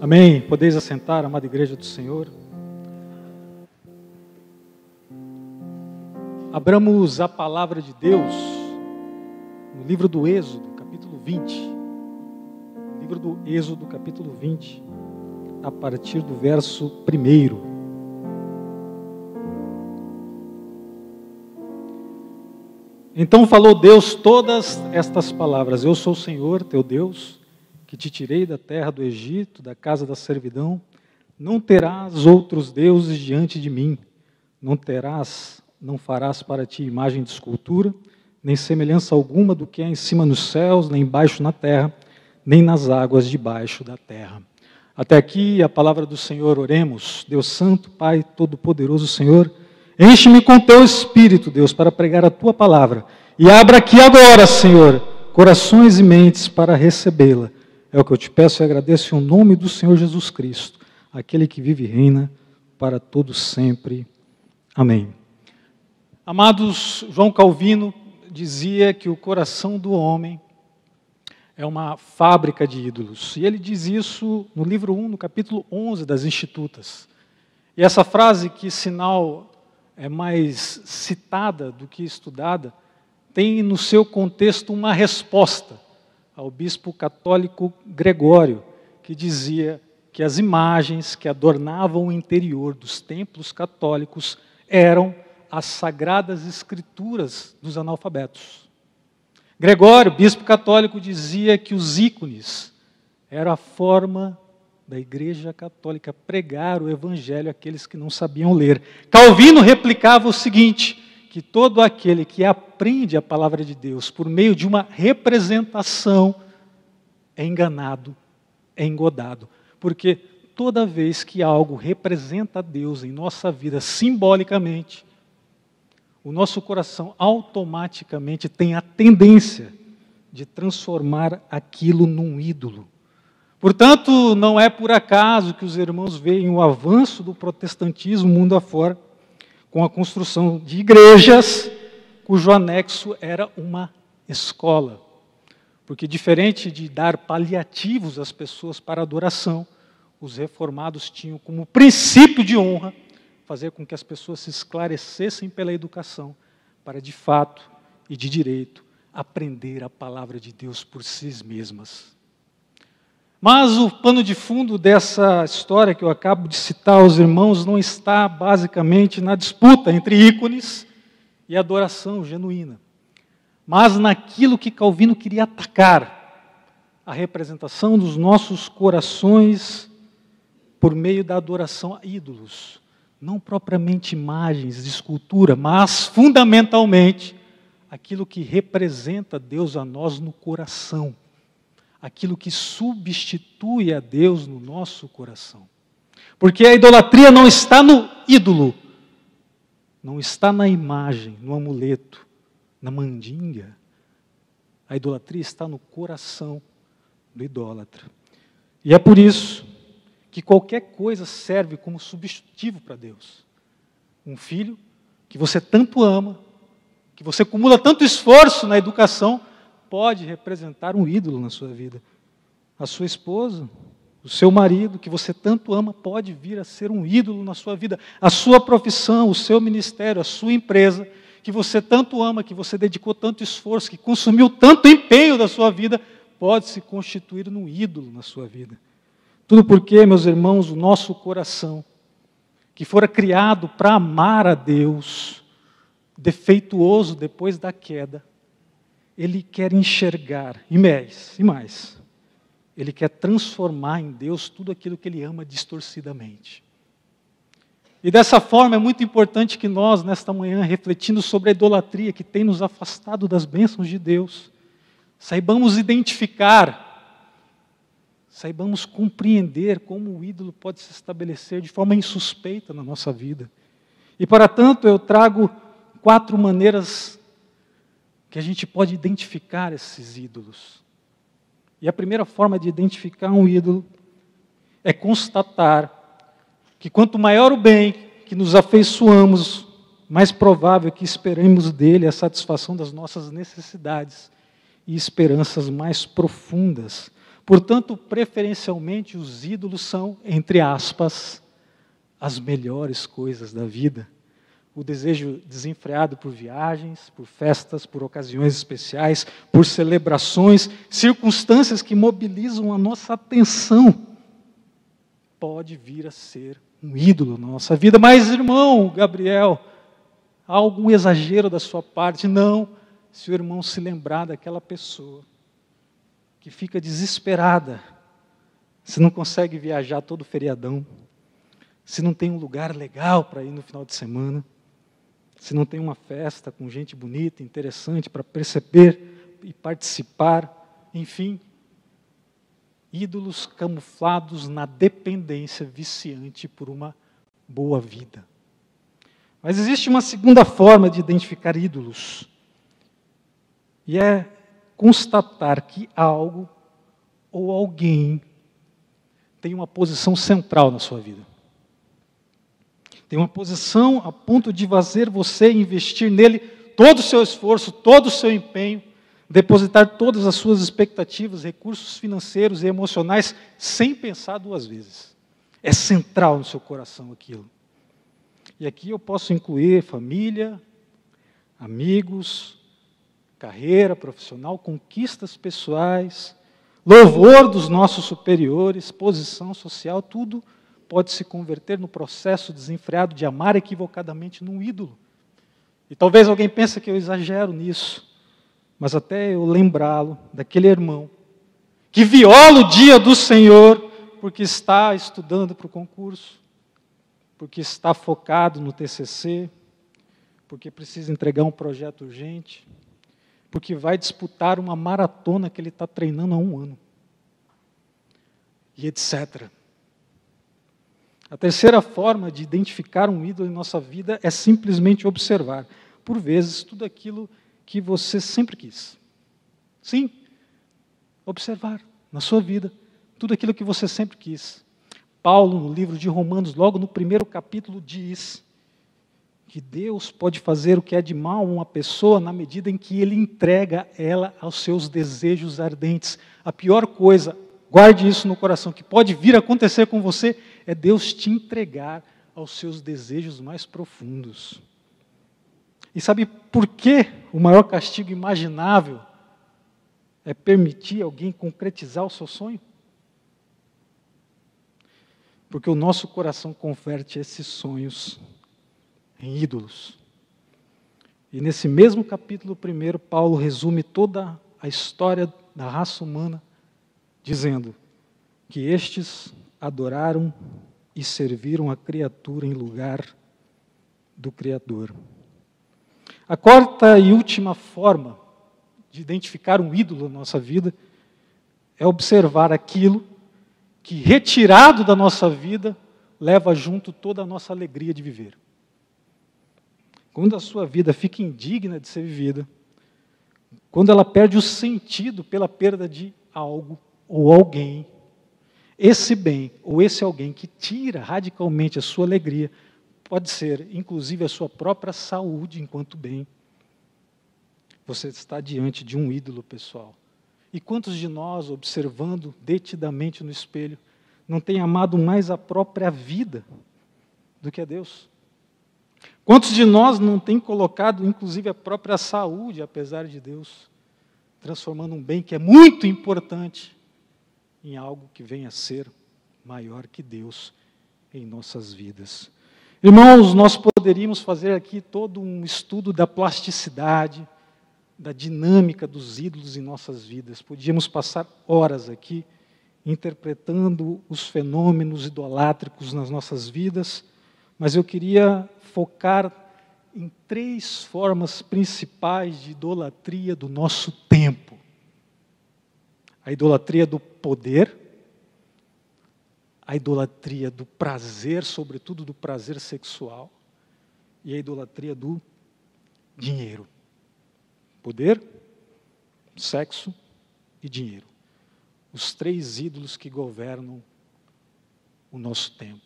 Amém. Podeis assentar, amada igreja do Senhor. Abramos a palavra de Deus no livro do Êxodo, capítulo 20. Livro do Êxodo, capítulo 20, a partir do verso 1. Então falou Deus todas estas palavras: Eu sou o Senhor, teu Deus, que te tirei da terra do Egito, da casa da servidão. Não terás outros deuses diante de mim. Não farás para ti imagem de escultura, nem semelhança alguma do que há em cima nos céus, nem embaixo na terra, nem nas águas debaixo da terra. Até aqui a palavra do Senhor. Oremos. Deus Santo, Pai Todo-Poderoso, Senhor, enche-me com teu Espírito, Deus, para pregar a tua palavra. E abra aqui agora, Senhor, corações e mentes para recebê-la. É o que eu te peço e agradeço em nome do Senhor Jesus Cristo, aquele que vive e reina para todos sempre. Amém. Amados, João Calvino dizia que o coração do homem é uma fábrica de ídolos. E ele diz isso no livro 1, no capítulo 11 das Institutas. E essa frase, que sinal é mais citada do que estudada, tem no seu contexto uma resposta ao bispo católico Gregório, que dizia que as imagens que adornavam o interior dos templos católicos eram as sagradas escrituras dos analfabetos. Gregório, bispo católico, dizia que os ícones eram a forma da Igreja Católica pregar o Evangelho àqueles que não sabiam ler. Calvino replicava o seguinte, que todo aquele que aprende a palavra de Deus por meio de uma representação é enganado, é engodado. Porque toda vez que algo representa Deus em nossa vida simbolicamente, o nosso coração automaticamente tem a tendência de transformar aquilo num ídolo. Portanto, não é por acaso que os irmãos veem o avanço do protestantismo mundo afora, com a construção de igrejas, cujo anexo era uma escola. Porque, diferente de dar paliativos às pessoas para adoração, os reformados tinham como princípio de honra fazer com que as pessoas se esclarecessem pela educação, para, de fato e de direito, aprender a palavra de Deus por si mesmas. Mas o pano de fundo dessa história que eu acabo de citar aos irmãos não está basicamente na disputa entre ícones e adoração genuína, mas naquilo que Calvino queria atacar, a representação dos nossos corações por meio da adoração a ídolos, não propriamente imagens de escultura, mas fundamentalmente aquilo que representa Deus a nós no coração. Aquilo que substitui a Deus no nosso coração. Porque a idolatria não está no ídolo, não está na imagem, no amuleto, na mandinga. A idolatria está no coração do idólatra. E é por isso que qualquer coisa serve como substitutivo para Deus. Um filho que você tanto ama, que você acumula tanto esforço na educação, pode representar um ídolo na sua vida. A sua esposa, o seu marido, que você tanto ama, pode vir a ser um ídolo na sua vida. A sua profissão, o seu ministério, a sua empresa, que você tanto ama, que você dedicou tanto esforço, que consumiu tanto empenho da sua vida, pode se constituir num ídolo na sua vida. Tudo porque, meus irmãos, o nosso coração, que fora criado para amar a Deus, defeituoso depois da queda, ele quer enxergar, e mais, ele quer transformar em Deus tudo aquilo que ele ama distorcidamente. E dessa forma é muito importante que nós, nesta manhã, refletindo sobre a idolatria que tem nos afastado das bênçãos de Deus, saibamos identificar, saibamos compreender como o ídolo pode se estabelecer de forma insuspeita na nossa vida. E para tanto eu trago 4 maneiras que a gente pode identificar esses ídolos. E a primeira forma de identificar um ídolo é constatar que quanto maior o bem que nos afeiçoamos, mais provável que esperemos dele a satisfação das nossas necessidades e esperanças mais profundas. Portanto, preferencialmente, os ídolos são, entre aspas, as melhores coisas da vida. O desejo desenfreado por viagens, por festas, por ocasiões especiais, por celebrações, circunstâncias que mobilizam a nossa atenção, pode vir a ser um ídolo na nossa vida. Mas, irmão Gabriel, há algum exagero da sua parte? Não, se o irmão se lembrar daquela pessoa que fica desesperada, se não consegue viajar todo feriadão, se não tem um lugar legal para ir no final de semana, se não tem uma festa com gente bonita, interessante para perceber e participar, enfim, ídolos camuflados na dependência viciante por uma boa vida. Mas existe uma segunda forma de identificar ídolos, e é constatar que algo ou alguém tem uma posição central na sua vida. Tem uma posição a ponto de fazer você investir nele todo o seu esforço, todo o seu empenho, depositar todas as suas expectativas, recursos financeiros e emocionais, sem pensar duas vezes. É central no seu coração aquilo. E aqui eu posso incluir família, amigos, carreira profissional, conquistas pessoais, louvor dos nossos superiores, posição social, tudo pode se converter no processo desenfreado de amar equivocadamente num ídolo. E talvez alguém pense que eu exagero nisso, mas até eu lembrá-lo daquele irmão que viola o dia do Senhor porque está estudando para o concurso, porque está focado no TCC, porque precisa entregar um projeto urgente, porque vai disputar uma maratona que ele está treinando há 1 ano, e etc. A terceira forma de identificar um ídolo em nossa vida é simplesmente observar, por vezes, tudo aquilo que você sempre quis. Sim, observar na sua vida tudo aquilo que você sempre quis. Paulo, no livro de Romanos, logo no 1º capítulo, diz que Deus pode fazer o que é de mal a uma pessoa na medida em que Ele entrega ela aos seus desejos ardentes. A pior coisa, guarde isso no coração, que pode vir a acontecer com você, é Deus te entregar aos seus desejos mais profundos. E sabe por que o maior castigo imaginável é permitir alguém concretizar o seu sonho? Porque o nosso coração converte esses sonhos em ídolos. E nesse mesmo capítulo 1, Paulo resume toda a história da raça humana, dizendo que estes adoraram e serviram a criatura em lugar do Criador. A quarta e última forma de identificar um ídolo na nossa vida é observar aquilo que, retirado da nossa vida, leva junto toda a nossa alegria de viver. Quando a sua vida fica indigna de ser vivida, quando ela perde o sentido pela perda de algo ou alguém, esse bem ou esse alguém que tira radicalmente a sua alegria, pode ser, inclusive, a sua própria saúde enquanto bem. Você está diante de um ídolo pessoal. E quantos de nós, observando detidamente no espelho, não tem amado mais a própria vida do que a Deus? Quantos de nós não tem colocado, inclusive, a própria saúde, apesar de Deus, transformando um bem que é muito importante em algo que venha a ser maior que Deus em nossas vidas? Irmãos, nós poderíamos fazer aqui todo um estudo da plasticidade, da dinâmica dos ídolos em nossas vidas. Podíamos passar horas aqui interpretando os fenômenos idolátricos nas nossas vidas, mas eu queria focar em 3 formas principais de idolatria do nosso tempo. A idolatria do poder, a idolatria do prazer, sobretudo do prazer sexual, e a idolatria do dinheiro. Poder, sexo e dinheiro. Os 3 ídolos que governam o nosso tempo.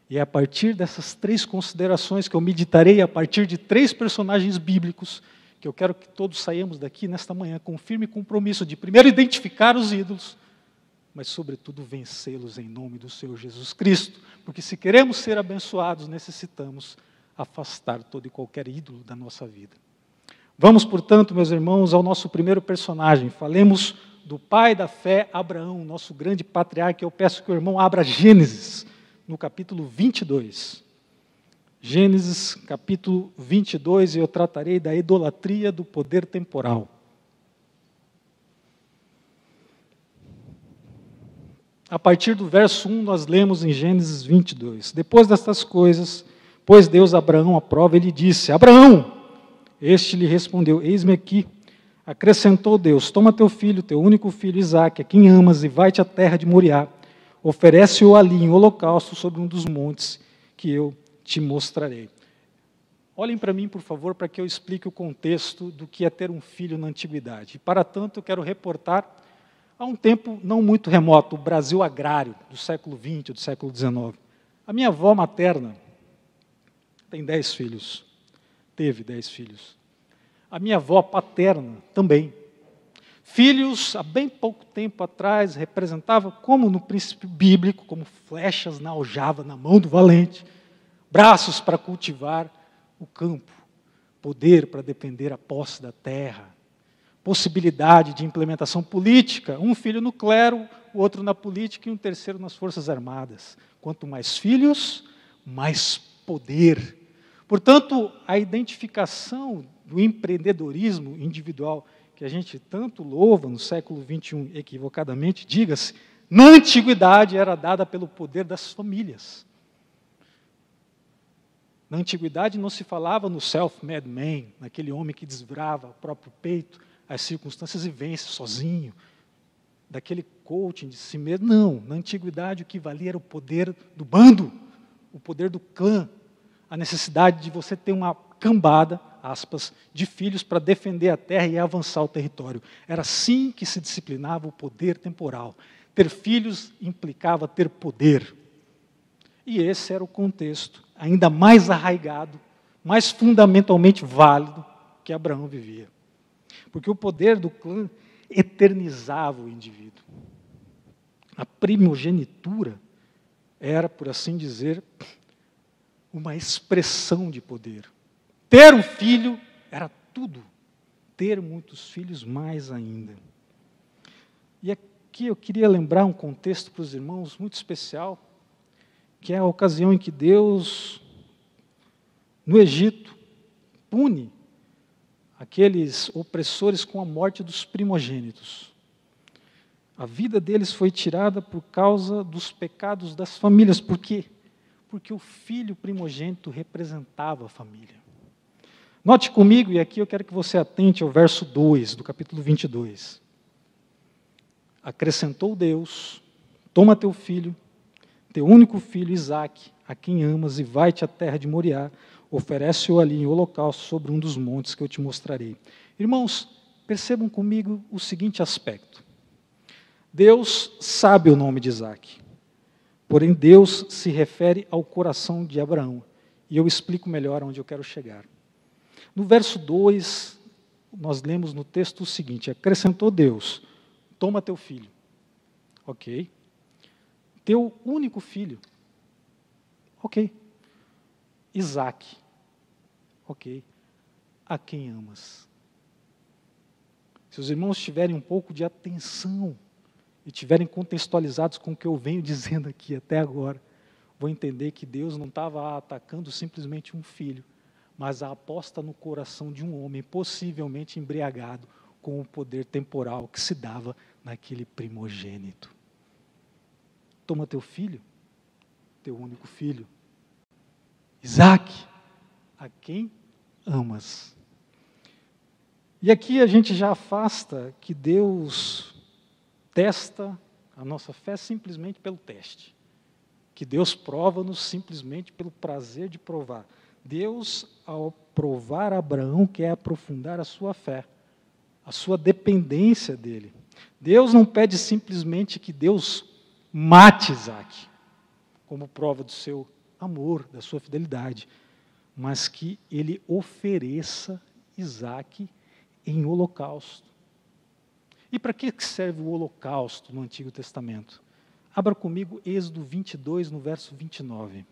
E é a partir dessas 3 considerações que eu meditarei, a partir de 3 personagens bíblicos, que eu quero que todos saiamos daqui nesta manhã com firme compromisso de, primeiro, identificar os ídolos, mas, sobretudo, vencê-los em nome do Senhor Jesus Cristo. Porque se queremos ser abençoados, necessitamos afastar todo e qualquer ídolo da nossa vida. Vamos, portanto, meus irmãos, ao nosso primeiro personagem. Falemos do pai da fé, Abraão, nosso grande patriarca. Eu peço que o irmão abra Gênesis, no capítulo 22. Gênesis, capítulo 22, e eu tratarei da idolatria do poder temporal. A partir do verso 1, nós lemos em Gênesis 22. Depois destas coisas, pôs Deus Abraão à prova e lhe disse: Abraão! Este lhe respondeu: Eis-me aqui. Acrescentou Deus: Toma teu filho, teu único filho Isaque, a quem amas, e vai-te à terra de Moriá. Oferece-o ali em holocausto sobre um dos montes que eu te mostrarei. Olhem para mim, por favor, para que eu explique o contexto do que é ter um filho na antiguidade. E, para tanto, eu quero reportar a um tempo não muito remoto, o Brasil agrário, do século XX, do século XIX. A minha avó materna tem 10 filhos. Teve 10 filhos. A minha avó paterna também. Filhos, há bem pouco tempo atrás, representava, como no princípio bíblico, como flechas na aljava, na mão do valente, braços para cultivar o campo, poder para defender a posse da terra, possibilidade de implementação política, um filho no clero, o outro na política e um terceiro nas Forças Armadas. Quanto mais filhos, mais poder. Portanto, a identificação do empreendedorismo individual, que a gente tanto louva no século XXI, equivocadamente, diga-se, na antiguidade era dada pelo poder das famílias. Na antiguidade não se falava no self-made man, naquele homem que desbrava o próprio peito, as circunstâncias e vence sozinho, daquele coaching de si mesmo. Não, na antiguidade o que valia era o poder do bando, o poder do clã, a necessidade de você ter uma cambada, aspas, de filhos para defender a terra e avançar o território. Era assim que se disciplinava o poder temporal. Ter filhos implicava ter poder. E esse era o contexto, ainda mais arraigado, mais fundamentalmente válido que Abraão vivia. Porque o poder do clã eternizava o indivíduo. A primogenitura era, por assim dizer, uma expressão de poder. Ter um filho era tudo. Ter muitos filhos, mais ainda. E aqui eu queria lembrar um contexto para os irmãos muito especial, que é a ocasião em que Deus, no Egito, pune aqueles opressores com a morte dos primogênitos. A vida deles foi tirada por causa dos pecados das famílias. Por quê? Porque o filho primogênito representava a família. Note comigo, e aqui eu quero que você atente ao verso 2 do capítulo 22. Acrescentou Deus: Toma teu filho, teu único filho Isaque, a quem amas, e vai-te à terra de Moriá, oferece-o ali em holocausto sobre um dos montes que eu te mostrarei. Irmãos, percebam comigo o seguinte aspecto. Deus sabe o nome de Isaque, porém Deus se refere ao coração de Abraão, e eu explico melhor onde eu quero chegar. No verso 2, nós lemos no texto o seguinte: acrescentou Deus: Toma teu filho. Ok. Teu único filho. Ok. Isaque. Ok. A quem amas. Se os irmãos tiverem um pouco de atenção e tiverem contextualizados com o que eu venho dizendo aqui até agora, vão entender que Deus não estava atacando simplesmente um filho, mas a aposta no coração de um homem, possivelmente embriagado com o poder temporal que se dava naquele primogênito. Toma teu filho, teu único filho, Isaque, a quem amas. E aqui a gente já afasta que Deus testa a nossa fé simplesmente pelo teste, que Deus prova-nos simplesmente pelo prazer de provar. Deus, ao provar Abraão, quer aprofundar a sua fé, a sua dependência dele. Deus não pede simplesmente que Deus mate Isaque, como prova do seu amor, da sua fidelidade, mas que ele ofereça Isaque em holocausto. E para que serve o holocausto no Antigo Testamento? Abra comigo Êxodo 22, no verso 29.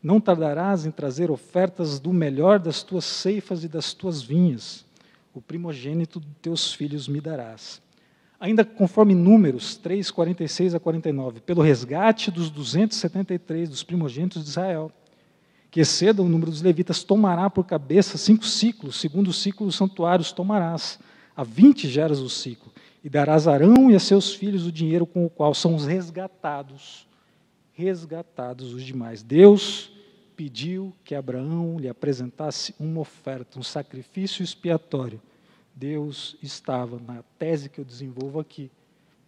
Não tardarás em trazer ofertas do melhor das tuas ceifas e das tuas vinhas. O primogênito dos teus filhos me darás. Ainda conforme Números 3, 46 a 49, pelo resgate dos 273 dos primogênitos de Israel, que exceda o número dos levitas, tomará por cabeça 5 ciclos, segundo o ciclo dos santuários tomarás, a 20 geras o ciclo, e darás a Arão e a seus filhos o dinheiro com o qual são os resgatados os demais. Deus pediu que Abraão lhe apresentasse uma oferta, um sacrifício expiatório. Deus estava, na tese que eu desenvolvo aqui,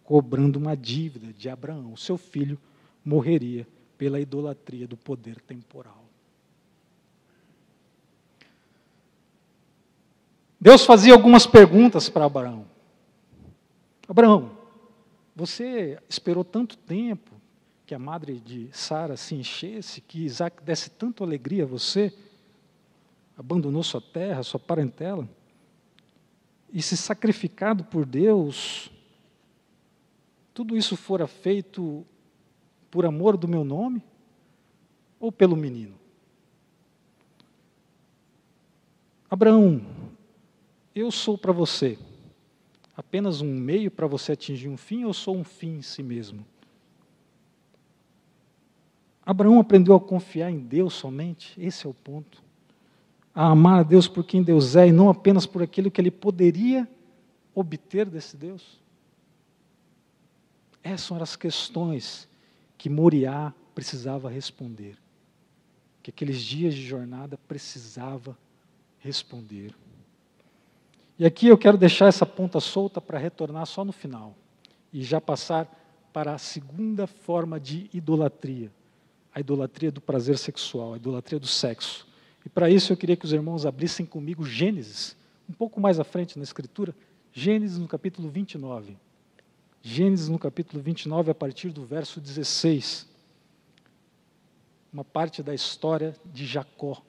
cobrando uma dívida de Abraão. O seu filho morreria pela idolatria do poder temporal. Deus fazia algumas perguntas para Abraão. Abraão, você esperou tanto tempo que a madre de Sara se enchesse, que Isaac desse tanta alegria a você, abandonou sua terra, sua parentela, e se sacrificado por Deus, tudo isso fora feito por amor do meu nome ou pelo menino? Abraão, eu sou para você apenas um meio para você atingir um fim, ou sou um fim em si mesmo? Abraão aprendeu a confiar em Deus somente, esse é o ponto. A amar a Deus por quem Deus é, e não apenas por aquilo que ele poderia obter desse Deus. Essas eram as questões que Moriá precisava responder, que aqueles dias de jornada precisava responder. E aqui eu quero deixar essa ponta solta para retornar só no final, e já passar para a segunda forma de idolatria, a idolatria do prazer sexual, a idolatria do sexo. E para isso eu queria que os irmãos abrissem comigo Gênesis, um pouco mais à frente na Escritura, Gênesis no capítulo 29. Gênesis no capítulo 29, a partir do verso 16. Uma parte da história de Jacó.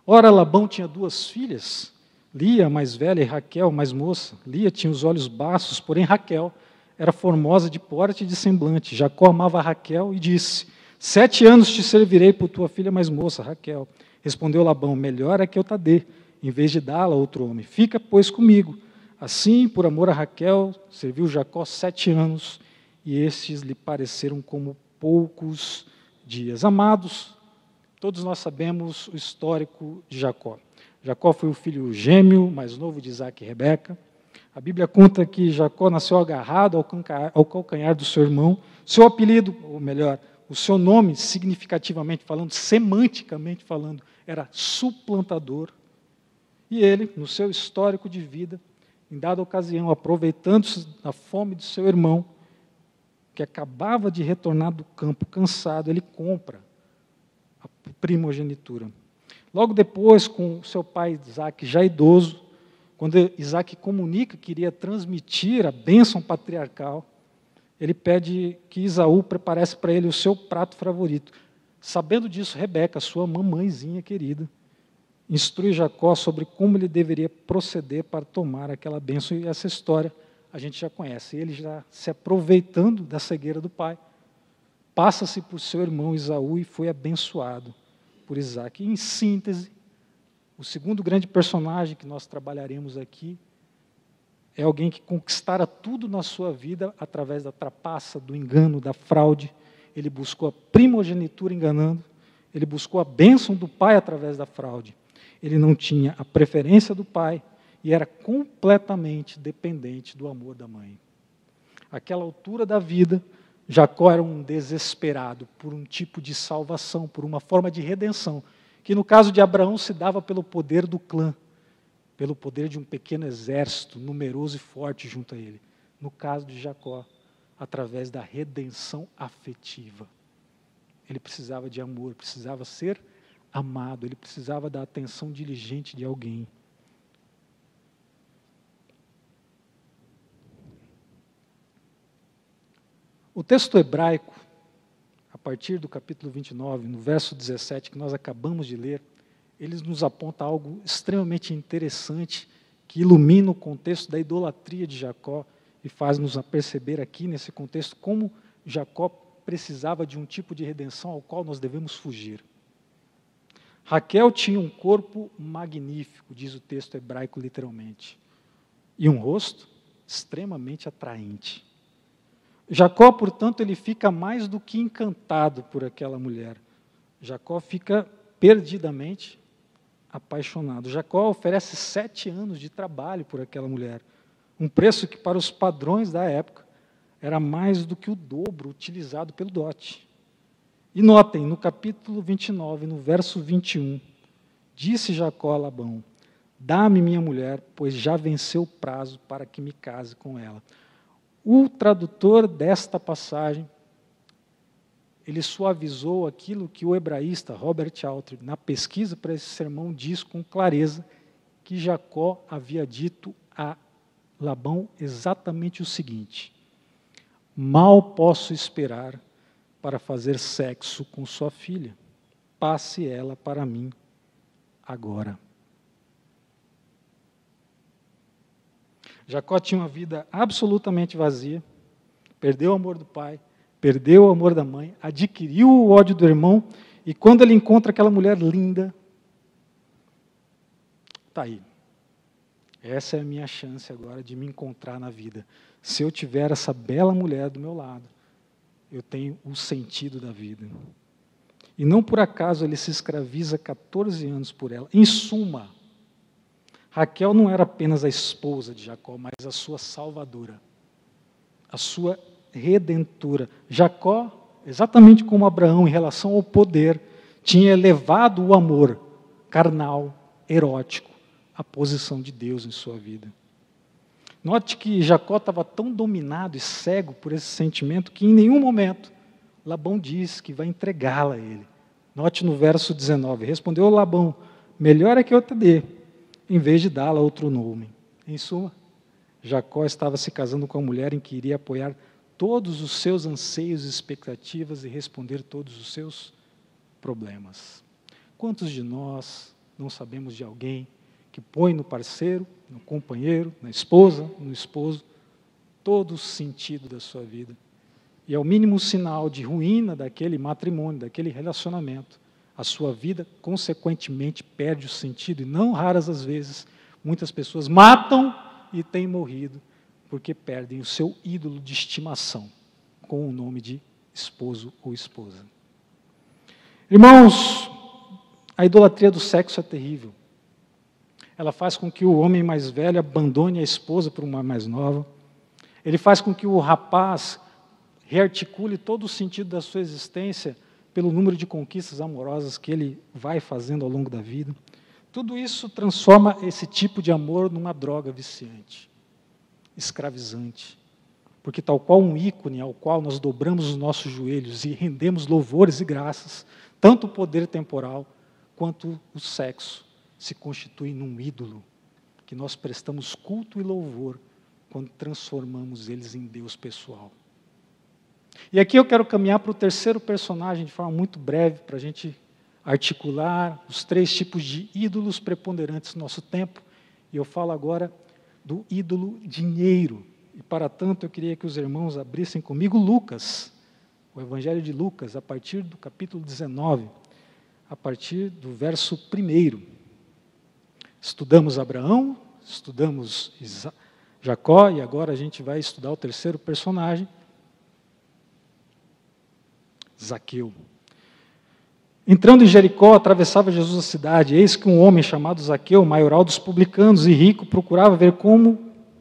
Ora, Labão tinha 2 filhas, Lia, a mais velha, e Raquel, a mais moça. Lia tinha os olhos baços, porém Raquel era formosa de porte e de semblante. Jacó amava Raquel e disse: 7 anos te servirei por tua filha mais moça, Raquel. Respondeu Labão: melhor é que eu te dê, em vez de dá-la a outro homem. Fica, pois, comigo. Assim, por amor a Raquel, serviu Jacó 7 anos, e estes lhe pareceram como poucos dias. Amados, todos nós sabemos o histórico de Jacó. Jacó foi o filho gêmeo, mais novo de Isaac e Rebeca. A Bíblia conta que Jacó nasceu agarrado ao calcanhar do seu irmão. Seu apelido, ou melhor, o seu nome, significativamente falando, semanticamente falando, era suplantador. E ele, no seu histórico de vida, em dada ocasião, aproveitando-se da fome do seu irmão, que acabava de retornar do campo cansado, ele compra a primogenitura. Logo depois, com seu pai Isaac já idoso, quando Isaac comunica que iria transmitir a bênção patriarcal, ele pede que Esaú preparasse para ele o seu prato favorito. Sabendo disso, Rebeca, sua mamãezinha querida, instrui Jacó sobre como ele deveria proceder para tomar aquela bênção, e essa história a gente já conhece. Ele já se aproveitando da cegueira do pai, passa-se por seu irmão Esaú e foi abençoado por Isaac. Em síntese, o segundo grande personagem que nós trabalharemos aqui é alguém que conquistara tudo na sua vida através da trapaça, do engano, da fraude. Ele buscou a primogenitura enganando, ele buscou a bênção do pai através da fraude. Ele não tinha a preferência do pai e era completamente dependente do amor da mãe. Àquela altura da vida, Jacó era um desesperado por um tipo de salvação, por uma forma de redenção, que no caso de Abraão se dava pelo poder do clã, pelo poder de um pequeno exército numeroso e forte junto a ele. No caso de Jacó, através da redenção afetiva. Ele precisava de amor, precisava ser amado, ele precisava da atenção diligente de alguém. O texto hebraico, a partir do capítulo 29, no verso 17, que nós acabamos de ler, ele nos aponta algo extremamente interessante que ilumina o contexto da idolatria de Jacó e faz-nos perceber aqui, nesse contexto, como Jacó precisava de um tipo de redenção ao qual nós devemos fugir. Raquel tinha um corpo magnífico, diz o texto hebraico literalmente, e um rosto extremamente atraente. Jacó, portanto, ele fica mais do que encantado por aquela mulher. Jacó fica perdidamente apaixonado. Jacó oferece 7 anos de trabalho por aquela mulher, um preço que para os padrões da época era mais do que o dobro utilizado pelo dote. E notem, no capítulo 29, no verso 21, disse Jacó a Labão: dá-me minha mulher, pois já venceu o prazo para que me case com ela. O tradutor desta passagem, ele suavizou aquilo que o hebraísta Robert Alter, na pesquisa para esse sermão, diz com clareza que Jacó havia dito a Labão exatamente o seguinte: mal posso esperar para fazer sexo com sua filha. Passe ela para mim agora. Jacó tinha uma vida absolutamente vazia, perdeu o amor do pai, perdeu o amor da mãe, adquiriu o ódio do irmão, e quando ele encontra aquela mulher linda, está aí. Essa é a minha chance agora de me encontrar na vida. Se eu tiver essa bela mulher do meu lado, eu tenho o sentido da vida. E não por acaso ele se escraviza 14 anos por ela. Em suma, Raquel não era apenas a esposa de Jacó, mas a sua salvadora, a sua redentora. Jacó, exatamente como Abraão em relação ao poder, tinha elevado o amor carnal, erótico, à posição de Deus em sua vida. Note que Jacó estava tão dominado e cego por esse sentimento que em nenhum momento Labão diz que vai entregá-la a ele. Note no verso 19, respondeu Labão: melhor é que eu te dê, em vez de dá-la a outro nome. Em suma, Jacó estava se casando com a mulher em que iria apoiar todos os seus anseios e expectativas e responder todos os seus problemas. Quantos de nós não sabemos de alguém que põe no parceiro, no companheiro, na esposa, no esposo, todo o sentido da sua vida? E é o mínimo sinal de ruína daquele matrimônio, daquele relacionamento. A sua vida, consequentemente, perde o sentido. E não raras as vezes, muitas pessoas matam e têm morrido porque perdem o seu ídolo de estimação com o nome de esposo ou esposa. Irmãos, a idolatria do sexo é terrível. Ela faz com que o homem mais velho abandone a esposa por uma mais nova. Ele faz com que o rapaz rearticule todo o sentido da sua existência pelo número de conquistas amorosas que ele vai fazendo ao longo da vida. Tudo isso transforma esse tipo de amor numa droga viciante, escravizante. Porque tal qual um ícone ao qual nós dobramos os nossos joelhos e rendemos louvores e graças, tanto o poder temporal quanto o sexo se constitui num ídolo que nós prestamos culto e louvor quando transformamos eles em Deus pessoal. E aqui eu quero caminhar para o terceiro personagem de forma muito breve, para a gente articular os 3 tipos de ídolos preponderantes no nosso tempo. E eu falo agora do ídolo dinheiro. E para tanto eu queria que os irmãos abrissem comigo Lucas, o Evangelho de Lucas, a partir do capítulo 19, a partir do verso 1. Estudamos Abraão, estudamos Jacó, e agora a gente vai estudar o terceiro personagem, Zaqueu. Entrando em Jericó, atravessava Jesus a cidade. Eis que um homem chamado Zaqueu, maioral dos publicanos e rico, procurava ver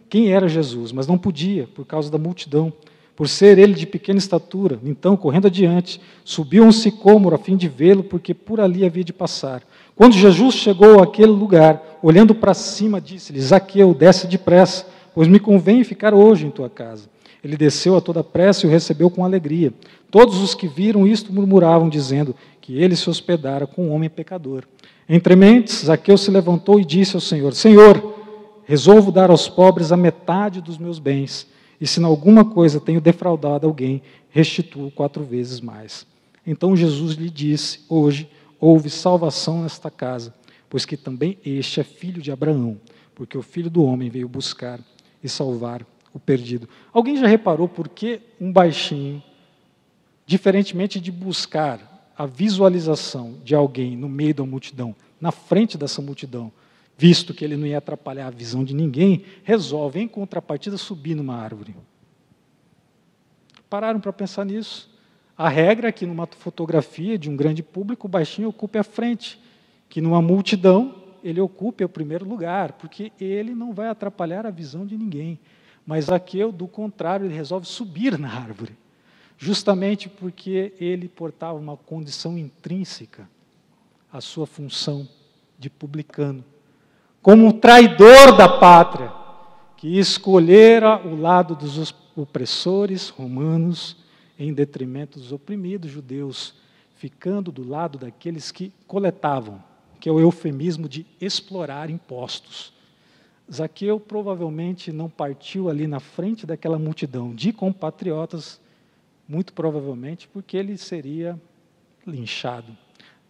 quem era Jesus, mas não podia, por causa da multidão, por ser ele de pequena estatura. Então, correndo adiante, subiu a um sicômoro a fim de vê-lo, porque por ali havia de passar. Quando Jesus chegou àquele lugar, olhando para cima, disse-lhe: Zaqueu, desce depressa, pois me convém ficar hoje em tua casa. Ele desceu a toda pressa e o recebeu com alegria. Todos os que viram isto murmuravam, dizendo que ele se hospedara com um homem pecador. Entre mentes, Zaqueu se levantou e disse ao Senhor: Senhor, resolvo dar aos pobres a metade dos meus bens, e se em alguma coisa tenho defraudado alguém, restituo 4 vezes mais. Então Jesus lhe disse: hoje houve salvação nesta casa, pois que também este é filho de Abraão, porque o Filho do Homem veio buscar e salvar o perdido. Alguém já reparou por que um baixinho, diferentemente de buscar a visualização de alguém no meio da multidão, na frente dessa multidão, visto que ele não ia atrapalhar a visão de ninguém, resolve, em contrapartida, subir numa árvore? Pararam para pensar nisso? A regra é que numa fotografia de um grande público, o baixinho ocupe a frente, que numa multidão ele ocupe o primeiro lugar, porque ele não vai atrapalhar a visão de ninguém. Mas Zaqueu, do contrário, ele resolve subir na árvore, justamente porque ele portava uma condição intrínseca à sua função de publicano, como um traidor da pátria, que escolhera o lado dos opressores romanos em detrimento dos oprimidos judeus, ficando do lado daqueles que coletavam, que é o eufemismo de explorar impostos. Zaqueu provavelmente não partiu ali na frente daquela multidão de compatriotas, muito provavelmente porque ele seria linchado.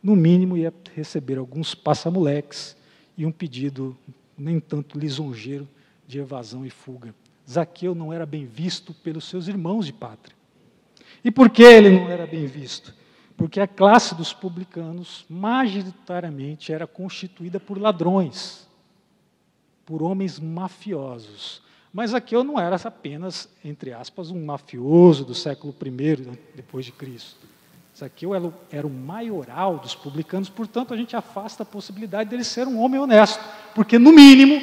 No mínimo, ia receber alguns passamoleques e um pedido nem tanto lisonjeiro de evasão e fuga. Zaqueu não era bem visto pelos seus irmãos de pátria. E por que ele não era bem visto? Porque a classe dos publicanos, majoritariamente, era constituída por ladrões, por homens mafiosos. Mas Zaqueu não era apenas, entre aspas, um mafioso do século I depois de Cristo. Zaqueu era o maioral dos publicanos, portanto, a gente afasta a possibilidade dele ser um homem honesto, porque, no mínimo,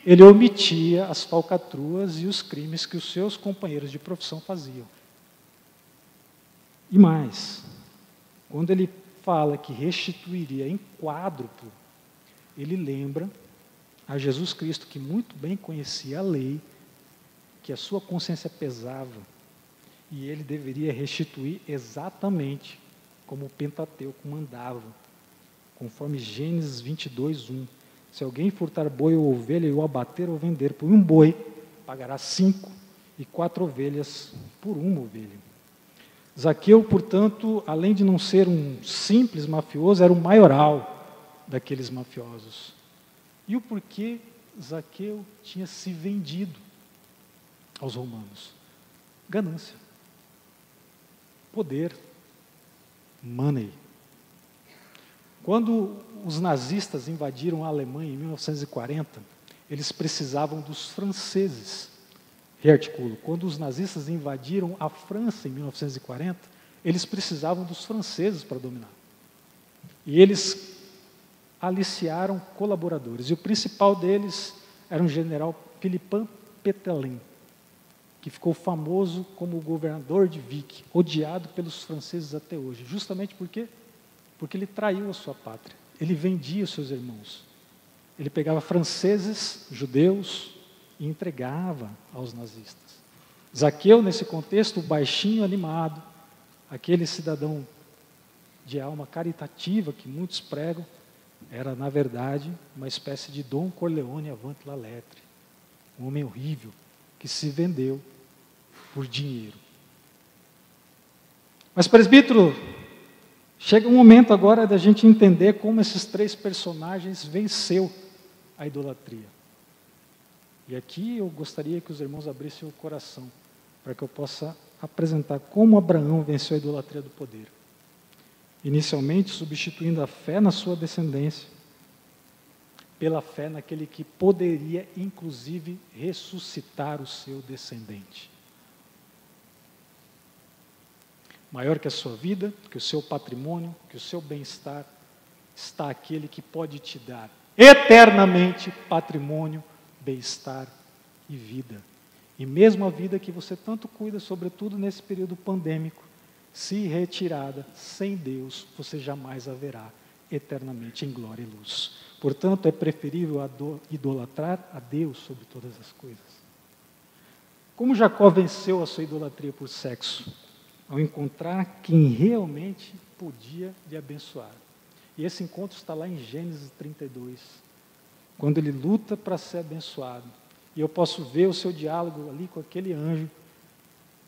ele omitia as falcatruas e os crimes que os seus companheiros de profissão faziam. E mais, quando ele fala que restituiria em quádruplo, ele lembra a Jesus Cristo, que muito bem conhecia a lei, que a sua consciência pesava, e ele deveria restituir exatamente como o Pentateuco mandava, conforme Gênesis 22:1. Se alguém furtar boi ou ovelha e o abater ou vender por um boi, pagará 5, e 4 ovelhas por uma ovelha. Zaqueu, portanto, além de não ser um simples mafioso, era o maioral daqueles mafiosos. E o porquê Zaqueu tinha se vendido aos romanos? Ganância. Poder. Money. Quando os nazistas invadiram a Alemanha em 1940, eles precisavam dos franceses. Rearticulo. Quando os nazistas invadiram a França em 1940, eles precisavam dos franceses para dominar. E eles aliciaram colaboradores. E o principal deles era um general Philippin Petelin, que ficou famoso como o governador de Vic, odiado pelos franceses até hoje. Justamente por quê? Porque ele traiu a sua pátria. Ele vendia os seus irmãos. Ele pegava franceses, judeus, e entregava aos nazistas. Zaqueu, nesse contexto, o baixinho animado, aquele cidadão de alma caritativa que muitos pregam, era, na verdade, uma espécie de Dom Corleone avant la lettre, um homem horrível que se vendeu por dinheiro. Mas, presbítero, chega um momento agora da gente entender como esses 3 personagens venceu a idolatria. E aqui eu gostaria que os irmãos abrissem o coração, para que eu possa apresentar como Abraão venceu a idolatria do poder. Inicialmente, substituindo a fé na sua descendência, pela fé naquele que poderia, inclusive, ressuscitar o seu descendente. Maior que a sua vida, que o seu patrimônio, que o seu bem-estar, está aquele que pode te dar eternamente patrimônio, bem-estar e vida. E mesmo a vida que você tanto cuida, sobretudo nesse período pandêmico, se retirada, sem Deus, você jamais haverá eternamente em glória e luz. Portanto, é preferível idolatrar a Deus sobre todas as coisas. Como Jacó venceu a sua idolatria por sexo? Ao encontrar quem realmente podia lhe abençoar. E esse encontro está lá em Gênesis 32, quando ele luta para ser abençoado. E eu posso ver o seu diálogo ali com aquele anjo,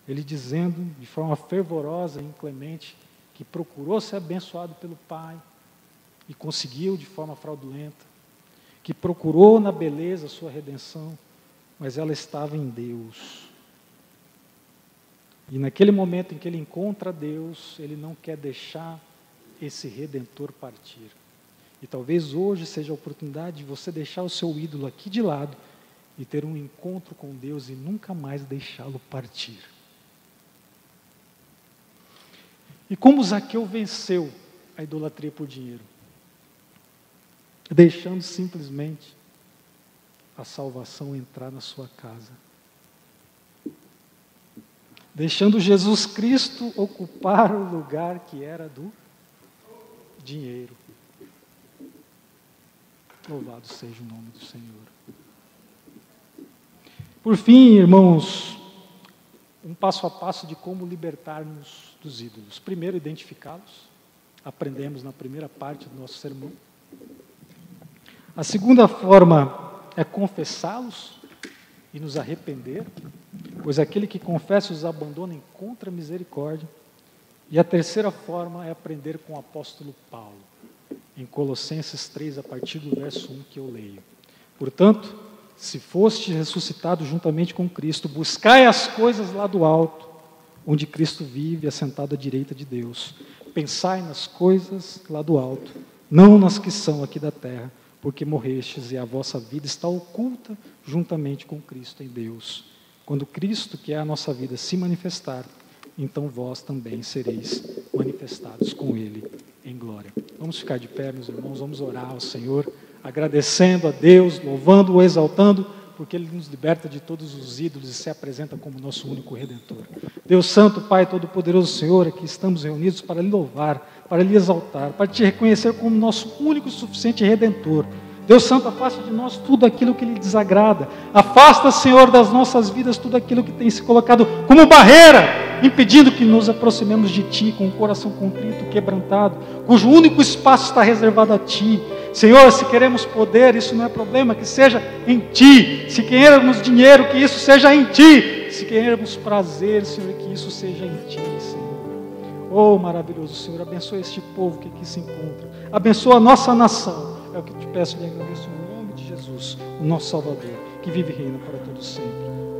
ele dizendo de forma fervorosa e inclemente que procurou ser abençoado pelo Pai e conseguiu de forma fraudulenta. que procurou na beleza a sua redenção, mas ela estava em Deus. E naquele momento em que ele encontra Deus, ele não quer deixar esse Redentor partir. E talvez hoje seja a oportunidade de você deixar o seu ídolo aqui de lado e ter um encontro com Deus e nunca mais deixá-lo partir. E como Zaqueu venceu a idolatria por dinheiro? Deixando simplesmente a salvação entrar na sua casa. Deixando Jesus Cristo ocupar o lugar que era do dinheiro. Louvado seja o nome do Senhor. Por fim, irmãos, um passo a passo de como libertar-nos dos ídolos. Primeiro, identificá-los. Aprendemos na primeira parte do nosso sermão. A segunda forma é confessá-los e nos arrepender, pois aquele que confessa os abandona encontra misericórdia. E a terceira forma é aprender com o apóstolo Paulo, em Colossenses 3, a partir do verso 1 que eu leio. Portanto, se foste ressuscitado juntamente com Cristo, buscai as coisas lá do alto, onde Cristo vive, assentado à direita de Deus. Pensai nas coisas lá do alto, não nas que são aqui da terra, porque morrestes e a vossa vida está oculta juntamente com Cristo em Deus. Quando Cristo, que é a nossa vida, se manifestar, então vós também sereis manifestados com Ele em glória. Vamos ficar de pé, meus irmãos, vamos orar ao Senhor, agradecendo a Deus, louvando-o, exaltando, porque Ele nos liberta de todos os ídolos e se apresenta como nosso único Redentor. Deus Santo, Pai Todo-Poderoso Senhor, aqui estamos reunidos para Lhe louvar, para Lhe exaltar, para Te reconhecer como nosso único e suficiente Redentor. Deus Santo, afasta de nós tudo aquilo que lhe desagrada. Afasta, Senhor, das nossas vidas tudo aquilo que tem se colocado como barreira, impedindo que nos aproximemos de Ti com o coração contrito, quebrantado, cujo único espaço está reservado a Ti. Senhor, se queremos poder, isso não é problema, que seja em Ti. Se queremos dinheiro, que isso seja em Ti. Se queremos prazer, Senhor, que isso seja em Ti, Senhor. Oh, maravilhoso Senhor, abençoa este povo que aqui se encontra. Abençoa a nossa nação. É o que eu te peço e lhe agradeço em nome de Jesus, o nosso Salvador, que vive e reina para todo sempre.